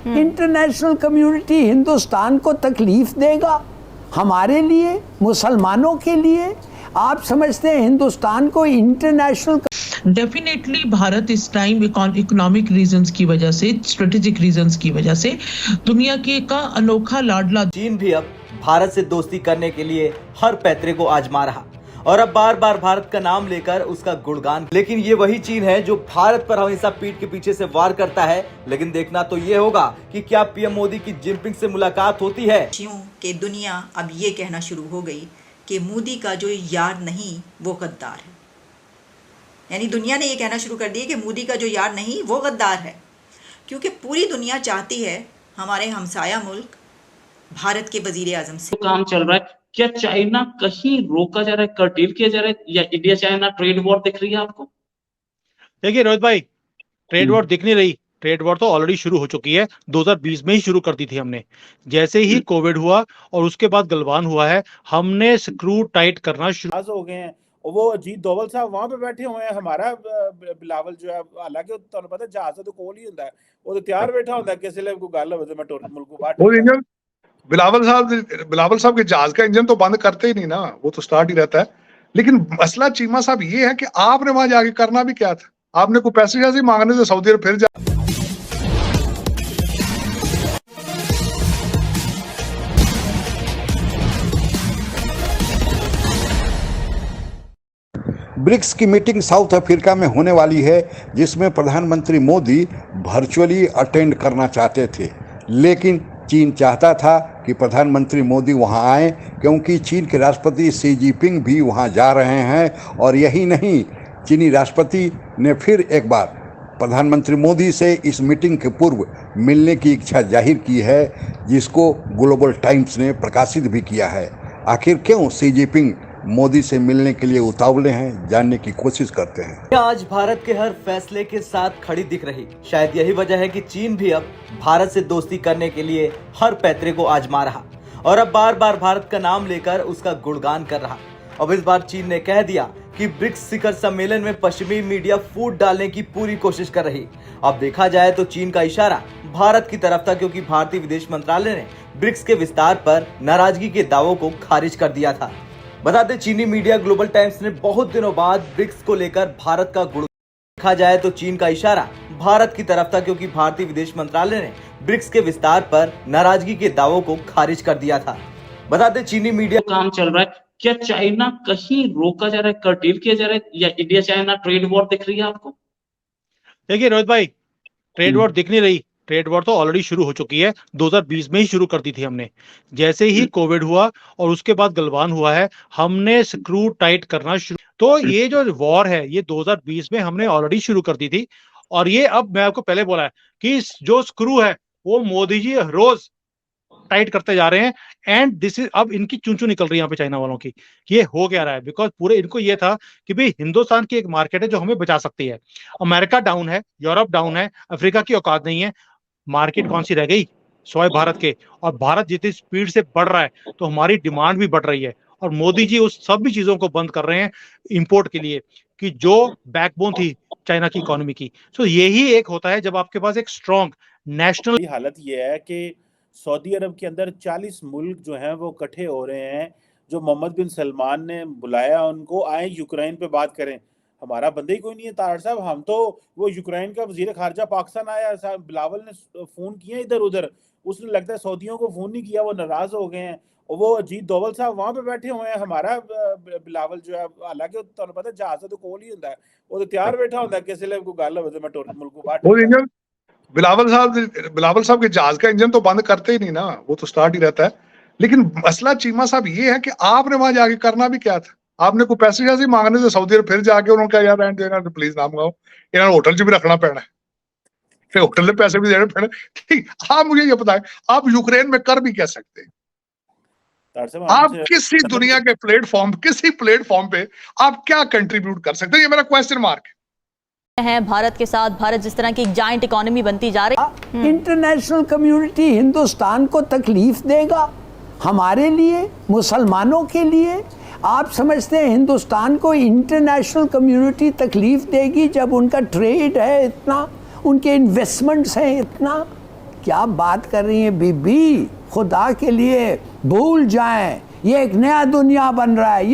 International community Hindustan को तकलीफ देगा? हमारे लिए, मुसलमानों के लिए आप समझते हैं हिंदुस्तान को इंटरनेशनल? डेफिनेटली भारत इस टाइम इकोनॉमिक रीजंस की वजह से, स्ट्रेटेजिक रीजंस की वजह से दुनिया के का अनोखा लाडला चीन भी अब भारत से दोस्ती करने के लिए हर पैतरे को आजमा रहा और अब बार बार भारत का नाम लेकर उसका गुणगान। लेकिन ये वही चीन है जो भारत पर हमेशा पीठ के पीछे से वार करता है। लेकिन देखना तो ये होगा कि क्या पीएम मोदी की जिनपिंग से मुलाकात होती है। कि दुनिया अब ये कहना शुरू हो गई कि मोदी का जो यार नहीं वो गद्दार है। यानी दुनिया ने ये कहना शुरू कर दिया कि मोदी का जो यार नहीं वो गद्दार है, क्योंकि पूरी दुनिया चाहती है हमारे हमसाया मुल्क भारत के वजीर आजम से काम चल रहा है। क्या चाइना कहीं रोका जा रहा है, कर्टेल किया जा रहा है, या इंडिया चाइना ट्रेड वॉर दिख रही है आपको? देखिए रोहित भाई, ट्रेड वॉर दिख नहीं रही। ट्रेड वॉर तो ऑलरेडी शुरू हो चुकी है, 2020 में ही शुरू कर दी थी हमने। जैसे ही कोविड हुआ और उसके बाद गलवान हुआ है, हमने स्क्रू टाइट करना शुरू हो गए हैं। और वो अजीत डोवल साहब वहां पे बैठे हुए हैं। हमारा बिलावल जो है, हालांकि तुहानू पता जहाज तो कोल ही हुंदा है, वो तो तैयार बैठा हुंदा है किसी ले कोई गल होवे तो मैं टोर मुल्क बाहर। वो इंजन बिलावल साहब के जहाज का इंजन तो बंद करते ही नहीं ना, वो तो स्टार्ट ही रहता है। लेकिन मसला चीमा साहब ये है कि आपने वहां जाके करना भी क्या था? आपने कोई पैसे जैसे मांगने से सऊदी अरब फिर जा। ब्रिक्स की मीटिंग साउथ अफ्रीका में होने वाली है, जिसमें प्रधानमंत्री मोदी वर्चुअली अटेंड करना चाहते थे, लेकिन चीन चाहता था कि प्रधानमंत्री मोदी वहां आए, क्योंकि चीन के राष्ट्रपति शी जिनपिंग भी वहां जा रहे हैं। और यही नहीं, चीनी राष्ट्रपति ने फिर एक बार प्रधानमंत्री मोदी से इस मीटिंग के पूर्व मिलने की इच्छा जाहिर की है, जिसको ग्लोबल टाइम्स ने प्रकाशित भी किया है। आखिर क्यों शी जिनपिंग मोदी से मिलने के लिए उतावले हैं, जानने की कोशिश करते हैं। आज भारत के हर फैसले के साथ खड़ी दिख रही, शायद यही वजह है कि चीन भी अब भारत से दोस्ती करने के लिए हर पैतरे को आजमा रहा और अब बार बार भारत का नाम लेकर उसका गुणगान कर रहा। अब इस बार चीन ने कह दिया कि ब्रिक्स शिखर सम्मेलन में पश्चिमी मीडिया फूट डालने की पूरी कोशिश कर रही। अब देखा जाए तो चीन का इशारा भारत की तरफ था, क्योंकि भारतीय विदेश मंत्रालय ने ब्रिक्स के विस्तार पर नाराजगी के दावों को खारिज कर दिया था। बता दें, चीनी मीडिया ग्लोबल टाइम्स ने बहुत दिनों बाद ब्रिक्स को लेकर भारत का गुण देखा जाए तो चीन का इशारा भारत की तरफ था, क्योंकि भारतीय विदेश मंत्रालय ने ब्रिक्स के विस्तार पर नाराजगी के दावों को खारिज कर दिया था। बता दें, चीनी मीडिया काम चल रहा है। क्या चाइना कहीं रोका जा रहा है, कर्टेल किया जा रहा है, या इंडिया चाइना ट्रेड वॉर दिख रही है आपको? देखिए रोहित भाई, ट्रेड वॉर दिख नहीं रही। ट्रेड वॉर तो ऑलरेडी शुरू हो चुकी है, 2020 में ही शुरू कर दी थी हमने। जैसे ही कोविड हुआ और उसके बाद गलवान हुआ है, हमने स्क्रू टाइट करना शुरू। तो ये जो वॉर है, ये 2020 में हमने ऑलरेडी शुरू कर दी थी। और ये अब मैं आपको पहले बोला है कि जो स्क्रू है वो मोदी जी रोज टाइट करते जा रहे हैं। एंड दिस इज, अब इनकी चूंचू निकल रही है यहाँ पे चाइना वालों की। ये हो क्या रहा है? बिकॉज पूरे इनको ये था कि भाई हिंदुस्तान की एक मार्केट है जो हमें बचा सकती है। अमेरिका डाउन है, यूरोप डाउन है, अफ्रीका की औकात नहीं है, मार्केट कौन सी रह गई स्वाय भारत के। और भारत जितनी स्पीड से बढ़ रहा है तो हमारी डिमांड भी बढ़ रही है। और मोदी जी उस सब भी चीजों को बंद कर रहे हैं इंपोर्ट के लिए, कि जो बैकबोन थी चाइना की इकोनॉमी की। सो यही एक होता है जब आपके पास एक स्ट्रॉन्ग नेशनल। हालत ये है कि सऊदी अरब के अंदर 40 मुल्क जो हैं वो इकट्ठे हो रहे हैं, जो मोहम्मद बिन सलमान ने बुलाया उनको, आए यूक्रेन पे बात करें। हमारा बंदे ही कोई नहीं है तारड़ साहब। हम तो वो यूक्रेन का वजीर खारजा पाकिस्तान आया, बिलावल ने फोन किया इधर उधर, उसने लगता है सऊदियों को फोन नहीं किया, वो नाराज हो गए हैं। और वो अजीत डोवल साहब वहां पे बैठे हुए हैं। हमारा बिलावल जो है, हालांकि तुहानू पता जहाज तो कोल ही हुंदा है, वो तो तैयार बैठा हुंदा है किसी ले कोई गल होवे तो मैं टोर मुल्क बाहर। वो इंजन बिलावल साहब के जहाज का इंजन तो बंद करते ही नहीं ना, वो तो स्टार्ट ही रहता है। लेकिन मसला चीमा साहब ये है कि आपने वहां जाके करना भी क्या था? आपने कोई पैसे जैसे मांगने से सऊदी अरब फिर जाके उन्होंने कहा यार रहने देना, प्लीज ना मंगाओ, इन्होंने होटल च भी रखना पैना है, फिर होटल के पैसे भी देने पैने। ठीक, आप मुझे ये बताएं, आप यूक्रेन में कर भी क्या सकते हैं? आप किसी दुनिया के प्लेटफॉर्म, किसी प्लेटफॉर्म पे आप क्या कंट्रीब्यूट कर सकते हैं? ये मेरा क्वेश्चन मार्क है। भारत के साथ भारत जिस तरह की एक जाइंट इकोनॉमी बनती जा रही, इंटरनेशनल कम्युनिटी हिंदुस्तान को तकलीफ देगा? हमारे लिए, मुसलमानों के लिए आप समझते हैं हिंदुस्तान को इंटरनेशनल कम्युनिटी तकलीफ देगी जब उनका ट्रेड है इतना, उनके इन्वेस्टमेंट्स हैं इतना? क्या बात कर रही हैं बीबी, खुदा के लिए भूल जाएं, ये एक नया दुनिया बन रहा है,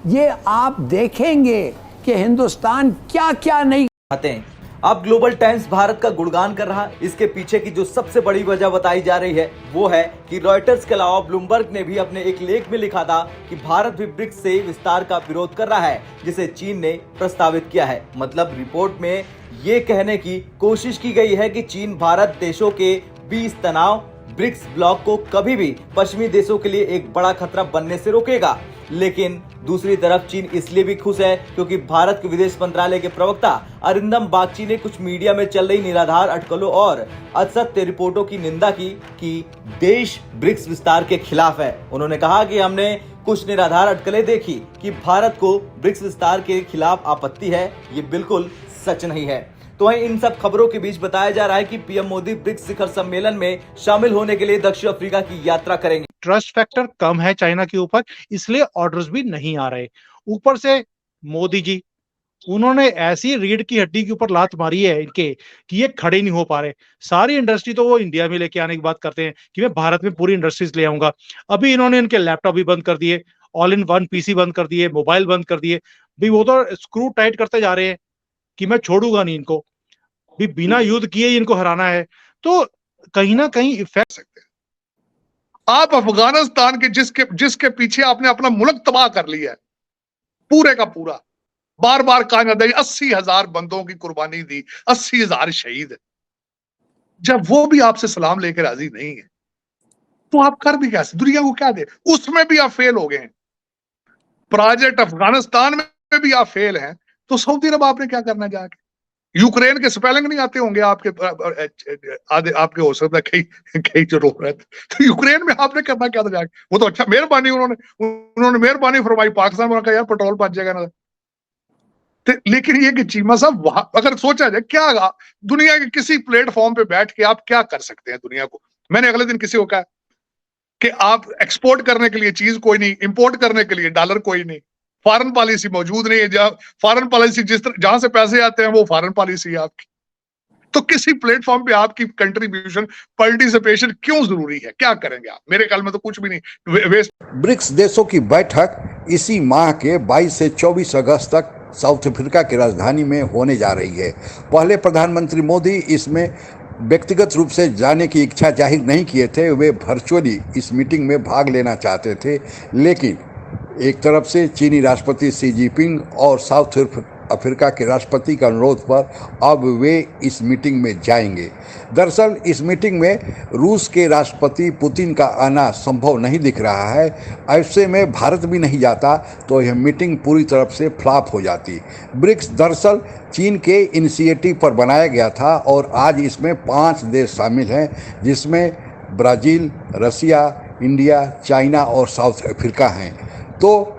ये आप देखेंगे कि हिंदुस्तान क्या क्या नहीं आते हैं। अब ग्लोबल टाइम्स भारत का गुणगान कर रहा है। इसके पीछे की जो सबसे बड़ी वजह बताई जा रही है वो है कि रॉयटर्स के अलावा ब्लूमबर्ग ने भी अपने एक लेख में लिखा था कि भारत भी ब्रिक्स से विस्तार का विरोध कर रहा है, जिसे चीन ने प्रस्तावित किया है। मतलब रिपोर्ट में ये कहने की कोशिश की गई है कि चीन भारत देशों के 20 तनाव ब्रिक्स ब्लॉक को कभी भी पश्चिमी देशों के लिए एक बड़ा खतरा बनने से रोकेगा। लेकिन दूसरी तरफ चीन इसलिए भी खुश है क्योंकि भारत के विदेश मंत्रालय के प्रवक्ता अरिंदम बागची ने कुछ मीडिया में चल रही निराधार अटकलों और असत्य रिपोर्टों की निंदा की कि देश ब्रिक्स विस्तार के खिलाफ है। उन्होंने कहा कि हमने कुछ निराधार अटकलें देखी कि भारत को ब्रिक्स विस्तार के खिलाफ आपत्ति है, ये बिल्कुल सच नहीं है। तो वहीं इन सब खबरों के बीच बताया जा रहा है कि पीएम मोदी ब्रिक्स शिखर सम्मेलन में शामिल होने के लिए दक्षिण अफ्रीका की यात्रा करेंगे। ट्रस्ट फैक्टर कम है चाइना के ऊपर, इसलिए ऑर्डर्स भी नहीं आ रहे। ऊपर से मोदी जी, उन्होंने ऐसी रीढ़ की हड्डी के ऊपर लात मारी है इनके कि ये खड़े नहीं हो पा रहे। सारी इंडस्ट्री तो वो इंडिया में लेके आने की बात करते हैं कि मैं भारत में पूरी इंडस्ट्रीज ले आऊंगा। अभी इन्होंने इनके लैपटॉप भी बंद कर दिए, ऑल इन वन पीसी बंद कर दिए, मोबाइल बंद कर दिए। भी वो तो स्क्रू टाइट करते जा रहे हैं कि मैं छोड़ूंगा नहीं इनको, भी बिना युद्ध किए ही इनको हराना है। तो कहीं ना कहीं इफेक्ट सकते हैं। आप अफगानिस्तान के जिसके पीछे आपने अपना मुल्क तबाह कर लिया है, पूरे का पूरा, बार बार कहा जाता है 80,000 बंदों की कुर्बानी दी, 80,000 शहीद। जब वो भी आपसे सलाम लेकर राजी नहीं है तो आप कर भी कैसे, दुनिया को क्या दे? उसमें भी आप फेल हो गए हैं। प्रोजेक्ट अफगानिस्तान में भी आप फेल हैं, तो सऊदी अरब आपने क्या करना जाके? यूक्रेन के स्पेलिंग नहीं आते होंगे आपके, आधे आपके हो सकता है कई जो रोक रहे थे, तो यूक्रेन में आपने करना क्या था जाके? वो तो अच्छा मेहरबानी, उन्होंने मेहरबानी फरमाई, पाकिस्तान में कहा यार पेट्रोल बच जाएगा ना। लेकिन ये कि चीमा साहब, वहां अगर सोचा जाए क्या दुनिया के किसी प्लेटफॉर्म पे बैठ के आप क्या कर सकते हैं दुनिया को? मैंने अगले दिन किसी को कहा कि आप एक्सपोर्ट करने के लिए चीज कोई नहीं, इंपोर्ट करने के लिए डॉलर कोई नहीं, फॉरेन पॉलिसी मौजूद नहीं है। जहां फॉरेन पॉलिसी जहां से पैसे आते हैं वो फॉरेन पॉलिसी है आपकी। तो किसी प्लेटफॉर्म पे आपकी कंट्रीब्यूशन, पार्टिसिपेशन क्यों जरूरी है? क्या करेंगे आप? मेरे ख्याल में तो कुछ भी नहीं। ब्रिक्स देशों की बैठक इसी माह के 22 से 24 अगस्त तक साउथ अफ्रीका की राजधानी में होने जा रही है। पहले प्रधानमंत्री मोदी इसमें व्यक्तिगत रूप से जाने की इच्छा जाहिर नहीं किए थे, वे वर्चुअली इस मीटिंग में भाग लेना चाहते थे। लेकिन एक तरफ से चीनी राष्ट्रपति शी जिनपिंग और साउथ अफ्रीका के राष्ट्रपति के अनुरोध पर अब वे इस मीटिंग में जाएंगे। दरअसल इस मीटिंग में रूस के राष्ट्रपति पुतिन का आना संभव नहीं दिख रहा है। ऐसे में भारत भी नहीं जाता तो यह मीटिंग पूरी तरफ से फ्लॉप हो जाती। ब्रिक्स दरअसल चीन के इनिशिएटिव पर बनाया गया था और आज इसमें 5 देश शामिल हैं, जिसमें ब्राज़ील, रसिया, इंडिया, चाइना और साउथ अफ्रीका हैं। तो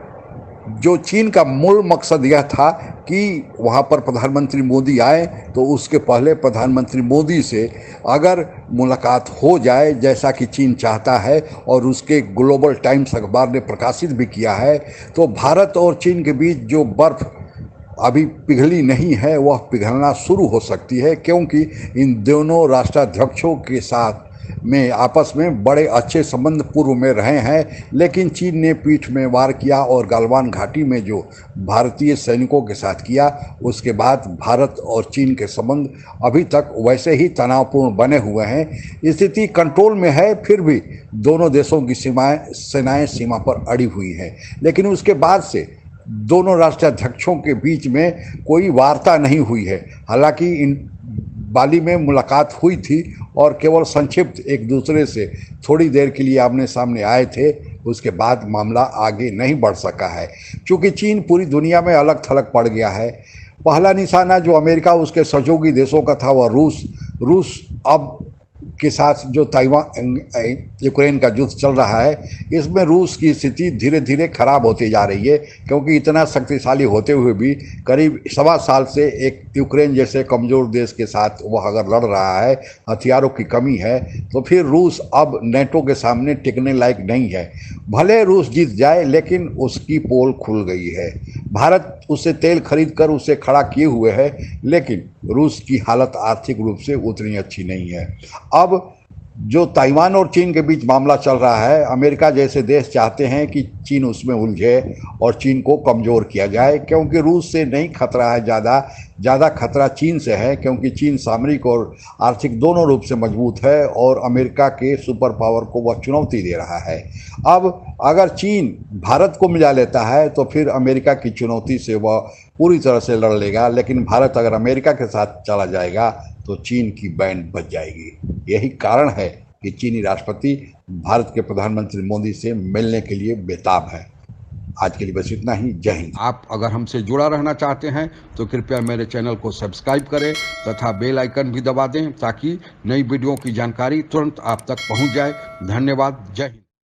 जो चीन का मूल मकसद यह था कि वहाँ पर प्रधानमंत्री मोदी आए तो उसके पहले प्रधानमंत्री मोदी से अगर मुलाकात हो जाए, जैसा कि चीन चाहता है और उसके ग्लोबल टाइम्स अखबार ने प्रकाशित भी किया है, तो भारत और चीन के बीच जो बर्फ अभी पिघली नहीं है वह पिघलना शुरू हो सकती है, क्योंकि इन दोनों राष्ट्राध्यक्षों के साथ में आपस में बड़े अच्छे संबंध पूर्व में रहे हैं। लेकिन चीन ने पीठ में वार किया और गलवान घाटी में जो भारतीय सैनिकों के साथ किया, उसके बाद भारत और चीन के संबंध अभी तक वैसे ही तनावपूर्ण बने हुए हैं। स्थिति कंट्रोल में है, फिर भी दोनों देशों की सेनाएं सीमा पर अड़ी हुई हैं। लेकिन उसके बाद से दोनों राष्ट्राध्यक्षों के बीच में कोई वार्ता नहीं हुई है। हालांकि इन बाली में मुलाकात हुई थी और केवल संक्षिप्त एक दूसरे से थोड़ी देर के लिए आमने सामने आए थे, उसके बाद मामला आगे नहीं बढ़ सका है। क्योंकि चीन पूरी दुनिया में अलग थलग पड़ गया है। पहला निशाना जो अमेरिका उसके सहयोगी देशों का था वह रूस अब के साथ जो ताइवान यूक्रेन का युद्ध चल रहा है, इसमें रूस की स्थिति धीरे धीरे खराब होती जा रही है, क्योंकि इतना शक्तिशाली होते हुए भी करीब 1.25 साल से एक यूक्रेन जैसे कमज़ोर देश के साथ वह अगर लड़ रहा है, हथियारों की कमी है, तो फिर रूस अब नेटो के सामने टिकने लायक नहीं है। भले रूस जीत जाए, लेकिन उसकी पोल खुल गई है। भारत उससे तेल खरीद कर उसे खड़ा किए हुए है, लेकिन रूस की हालत आर्थिक रूप से उतनी अच्छी नहीं है। अब जो ताइवान और चीन के बीच मामला चल रहा है, अमेरिका जैसे देश चाहते हैं कि चीन उसमें उलझे और चीन को कमज़ोर किया जाए, क्योंकि रूस से नहीं खतरा है, ज़्यादा खतरा चीन से है, क्योंकि चीन सामरिक और आर्थिक दोनों रूप से मजबूत है और अमेरिका के सुपर पावर को वह चुनौती दे रहा है। अब अगर चीन भारत को मिला लेता है तो फिर अमेरिका की चुनौती से वह पूरी तरह से लड़ लेगा, लेकिन भारत अगर अमेरिका के साथ चला जाएगा तो चीन की बैंड बज जाएगी। यही कारण है कि चीनी राष्ट्रपति भारत के प्रधानमंत्री मोदी से मिलने के लिए बेताब है। आज के लिए बस इतना ही। जय हिंद। आप अगर हमसे जुड़ा रहना चाहते हैं तो कृपया मेरे चैनल को सब्सक्राइब करें तथा बेल आइकन भी दबा दें ताकि नई वीडियो की जानकारी तुरंत आप तक पहुंच जाए। धन्यवाद। जय हिंद।